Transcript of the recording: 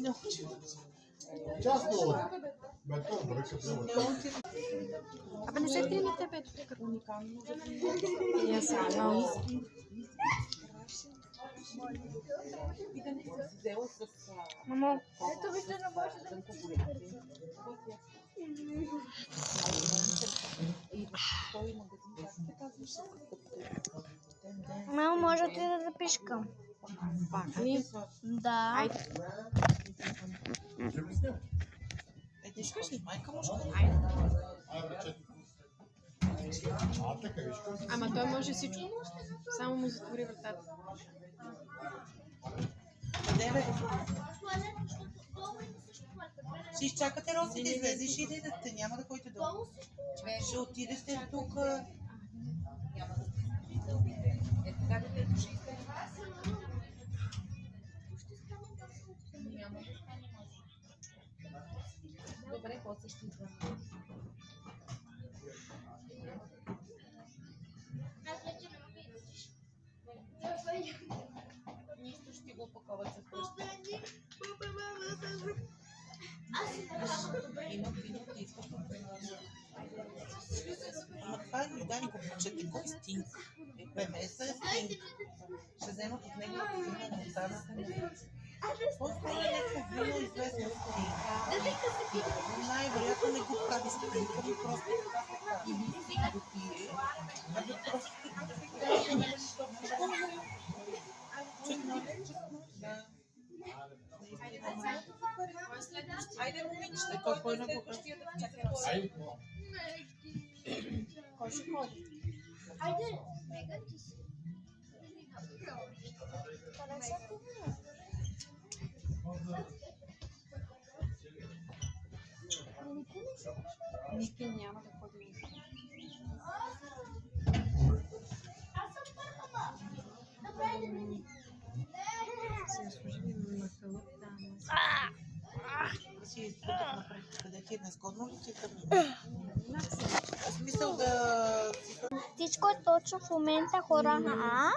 не учи. Частно от бетон бръка прямо. Абе не се трие на тебе. Уникално. Я само. И да не се взела с... Мамо. Ето вижте на Боже да ми И в този магазин, как се казваше? Мамо, може ти да запишкам? Пак ли? Да. Айде. Ти искаш ли? Майка може да Айде. А, така виж какво си. Ама той може всичко. Само му затвори вратата. Къде бе? Ще изчакате Роси да излезе и ще идете. Няма да ходите долу. Ще отидете тук. Добре, после ще идва. Нищо ще го опаковат за вкъщи. Има вино, ти искаш. Ама това е да ни го почете. Кой стинг? ПМС е стинг. Ще вземат от него вино на останата. По-скоро е някакво вино известно стинг. Най-вероятно не го прави стинг, ами просто така и го пие. А да просто айде, момичета, кой на го Айде. Кой ще ходи? Айде, Меган, ти си. Ники няма да ходи. Се служи на хълъп там. Да си изпутах напред. Къде ти е незгодно ли ти е тъмно? В смисъл да... Всичко е точно в момента, хора. Не. А?